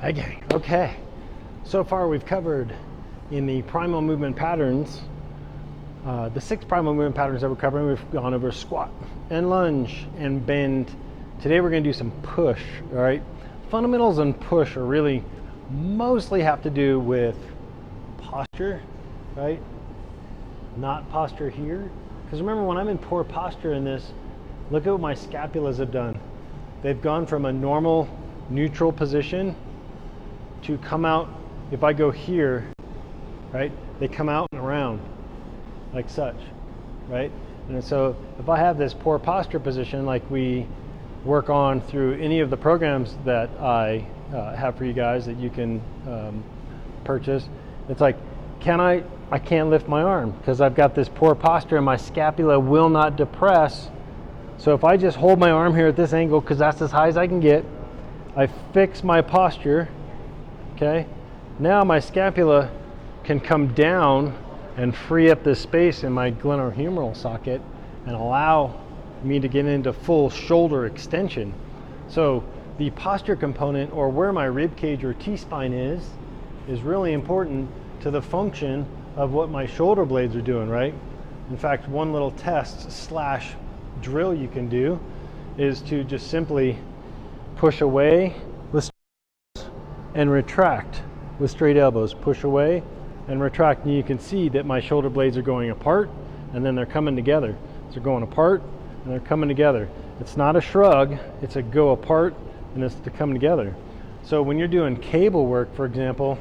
Hi gang. Okay, so far we've covered in the primal movement patterns, the 6 primal movement patterns that we're covering. We've gone over squat and lunge and bend. Today we're going to do some push. All right, fundamentals and push are really mostly have to do with posture, right? Not posture here, because remember, when I'm in poor posture in this, look at what my scapulas have done. They've gone from a normal neutral position to come out. If I go here, right, they come out and around like such, right? And so if I have this poor posture position, like we work on through any of the programs that I have for you guys that you can purchase, it's like, I can't lift my arm because I've got this poor posture and my scapula will not depress. So if I just hold my arm here at this angle, because that's as high as I can get, I fix my posture. Okay, now my scapula can come down and free up this space in my glenohumeral socket and allow me to get into full shoulder extension. So the posture component, or where my rib cage or T-spine is really important to the function of what my shoulder blades are doing, right? In fact, one little test slash drill you can do is to just simply push away with and retract with straight elbows. Push away and retract, and you can see that my shoulder blades are going apart and then they're coming together. So they're going apart and they're coming together. It's not a shrug, it's a go apart and it's to come together. So when you're doing cable work, for example,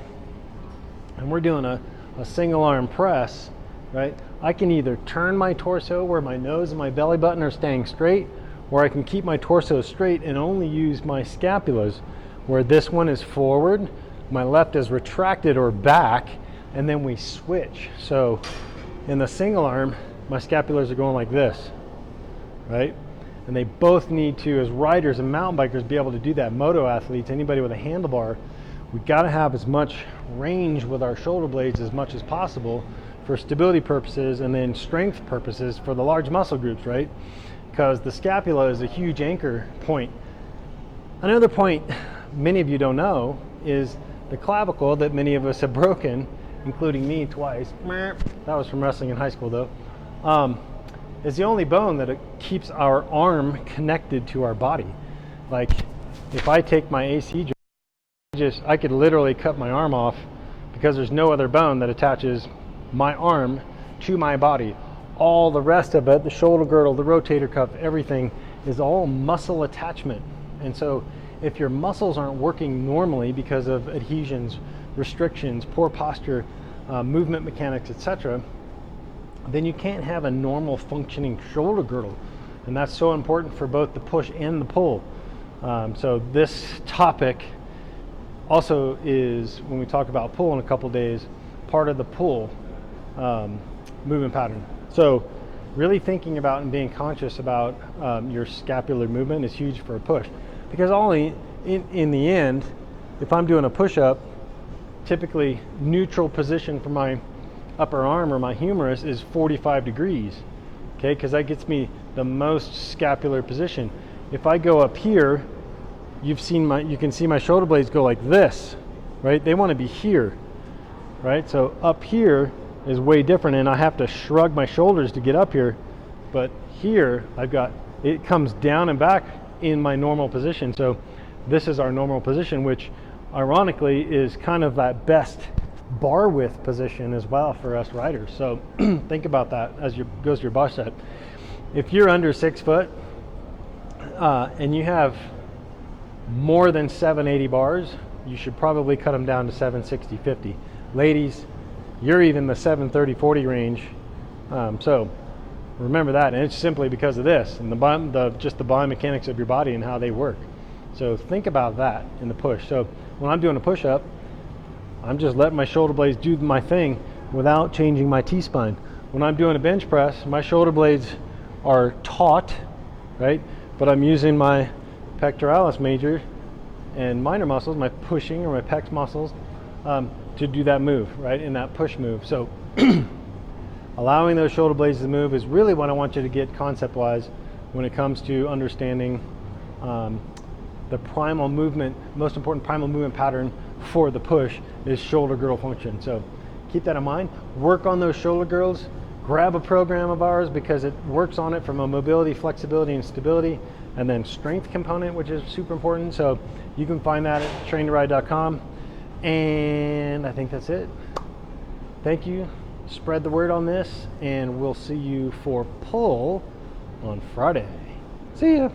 and we're doing a single arm press, right? I can either turn my torso where my nose and my belly button are staying straight, or I can keep my torso straight and only use my scapulas, where this one is forward, my left is retracted or back, and then we switch. So in the single arm, my scapulars are going like this, right? And they both need to, as riders and mountain bikers, be able to do that. Moto athletes, anybody with a handlebar, we got to have as much range with our shoulder blades as much as possible for stability purposes and then strength purposes for the large muscle groups, right? Because the scapula is a huge anchor point. Another point many of you don't know is the clavicle that many of us have broken, including me twice. That was from wrestling in high school though. Is the only bone that keeps our arm connected to our body. Like if I take my AC joint, I could literally cut my arm off because there's no other bone that attaches my arm to my body. All the rest of it, the shoulder girdle, the rotator cuff, everything is all muscle attachment. And so if your muscles aren't working normally because of adhesions, restrictions, poor posture, movement mechanics, etc., then you can't have a normal functioning shoulder girdle. And that's so important for both the push and the pull. So this topic also is, when we talk about pull in a couple days, part of the pull movement pattern. So really thinking about and being conscious about your scapular movement is huge for a push. Because only in the end, if I'm doing a push-up, typically neutral position for my upper arm or my humerus is 45 degrees, okay? Because that gets me the most scapular position. If I go up here, you can see my shoulder blades go like this, right? They want to be here, right? So up here is way different, and I have to shrug my shoulders to get up here. But here, it comes down and back in my normal position. So this is our normal position, which ironically is kind of that best bar width position as well for us riders. So think about that as you goes to your bar set. If you're under 6 foot and you have more than 780 bars, you should probably cut them down to 760, 50. Ladies, you're even the 730, 40 range. So remember that, and it's simply because of this and just the biomechanics of your body and how they work. So think about that in the push. So when I'm doing a push-up, I'm just letting my shoulder blades do my thing without changing my T-spine. When I'm doing a bench press, my shoulder blades are taut, right? But I'm using my pectoralis major and minor muscles, my pushing or my pecs muscles, to do that move, right? In that push move. So allowing those shoulder blades to move is really what I want you to get concept-wise when it comes to understanding the primal movement, most important primal movement pattern for the push is shoulder girdle function. So keep that in mind. Work on those shoulder girdles. Grab a program of ours because it works on it from a mobility, flexibility, and stability, and then strength component, which is super important. So you can find that at traintoride.com. And I think that's it. Thank you. Spread the word on this, and we'll see you for pull on Friday. See ya.